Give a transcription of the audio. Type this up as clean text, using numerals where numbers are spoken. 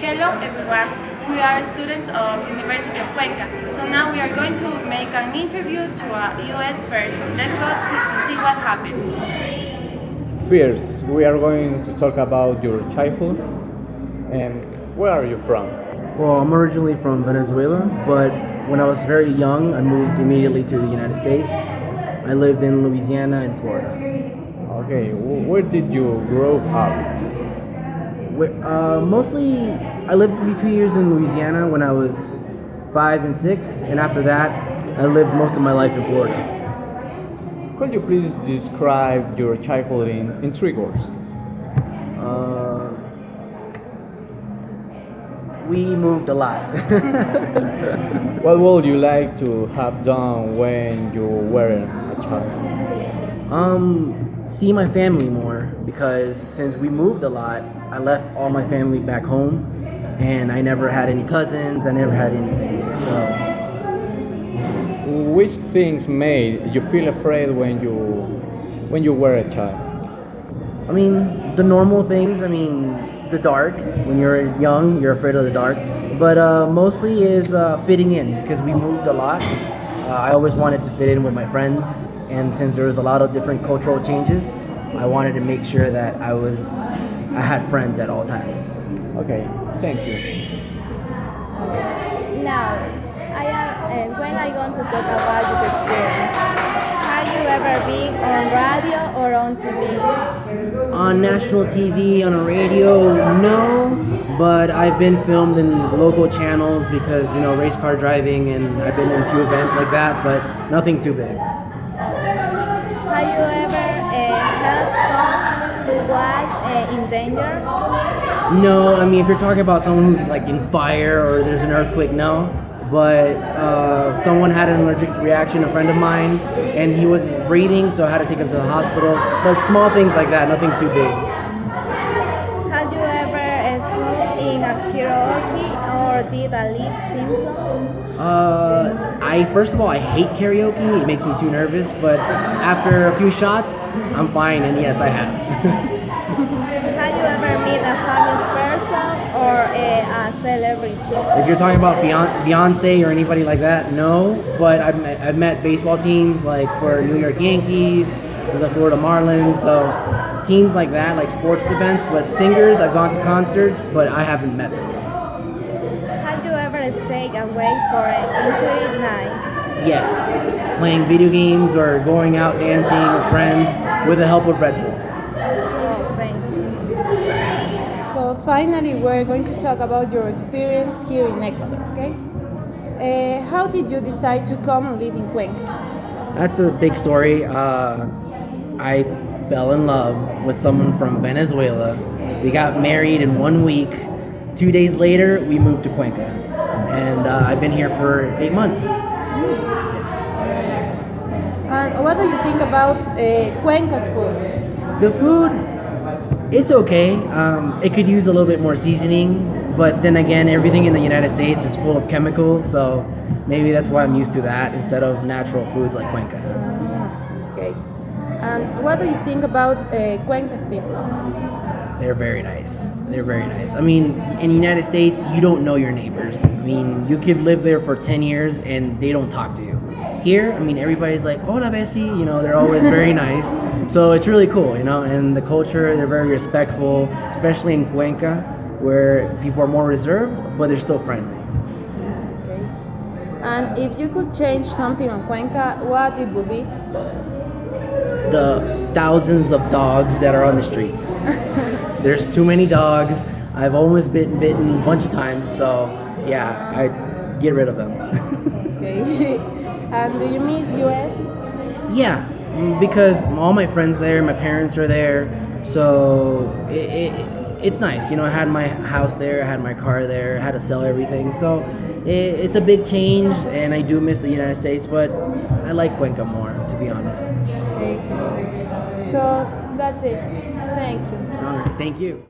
Hello everyone, we are students of University of Cuenca. So now we are going to make an interview to a US person. Let's go to see what happened. First, we are going to talk about your childhood and where are you from? Well, I'm originally from Venezuela, but when I was very young, I moved immediately to the United States. I lived in Louisiana and Florida. Okay, where did you grow up? Mostly, I lived 2 years in Louisiana when I was 5 and 6, and after that, I lived most of my life in Florida. Could you please describe your childhood in 3 words? Uh, we moved a lot. What would you like to have done when you were a child? See my family more because since we moved a lot, I left all my family back home, and I never had any cousins. I never had anything. So, Which things made you feel afraid when you were a child? I mean, the normal things. I mean, the dark. When you're young, you're afraid of the dark. But mostly is fitting in because we moved a lot. I always wanted to fit in with my friends, and since there was a lot of different cultural changes, I wanted to make sure that I had friends at all times. Okay, thank you. Now, when I want to talk about your experience, have you ever been on radio or on TV? On national TV, on a radio, no, but I've been filmed in local channels because, race car driving, and I've been in a few events like that, but nothing too big. Have you ever helped someone who was in danger? No, I mean, if you're talking about someone who's like in fire or there's an earthquake, no. But someone had an allergic reaction, a friend of mine, and he wasn't breathing, so I had to take him to the hospital. But small things like that, nothing too big. Have you ever sung in a karaoke or did a lip sync song? First of all, I hate karaoke. It makes me too nervous. But after a few shots, I'm fine, and yes, I have. Have you ever met a famous person or a celebrity? If you're talking about Beyonce or anybody like that, no. But I've met baseball teams like for New York Yankees, the Florida Marlins, so teams like that, like sports events. But singers, I've gone to concerts, but I haven't met them. Have you ever stayed away for an entire night? Yes, playing video games or going out dancing with friends with the help of Red Bull. Oh, thank you. So finally, we're going to talk about your experience here in Ecuador, okay? How did you decide to come and live in Cuenca? That's a big story. I fell in love with someone from Venezuela. We got married in 1 week. 2 days later, we moved to Cuenca. And I've been here for 8 months. And what do you think about Cuenca's food? The food, it's okay. It could use a little bit more seasoning. But then again, everything in the United States is full of chemicals. So maybe that's why I'm used to that instead of natural foods like Cuenca. Okay. And what do you think about Cuenca's people? They're very nice. They're very nice. I mean, in the United States, you don't know your neighbors. I mean, you could live there for 10 years and they don't talk to you. Here, I mean, everybody's like, hola, Bessie. They're always very nice. So it's really cool, and the culture, they're very respectful, especially in Cuenca, where people are more reserved, but they're still friendly. Okay. And if you could change something on Cuenca, what it would be? The thousands of dogs that are on the streets. There's too many dogs. I've almost been bitten a bunch of times, so yeah, I'd get rid of them. Okay. And do you miss US? Yeah, because all my friends there, my parents are there, so it's nice. I had my house there, I had my car there, I had to sell everything, so it's a big change, and I do miss the United States, but I like Cuenca more, to be honest. Okay. So that's it. Thank you. All right, thank you.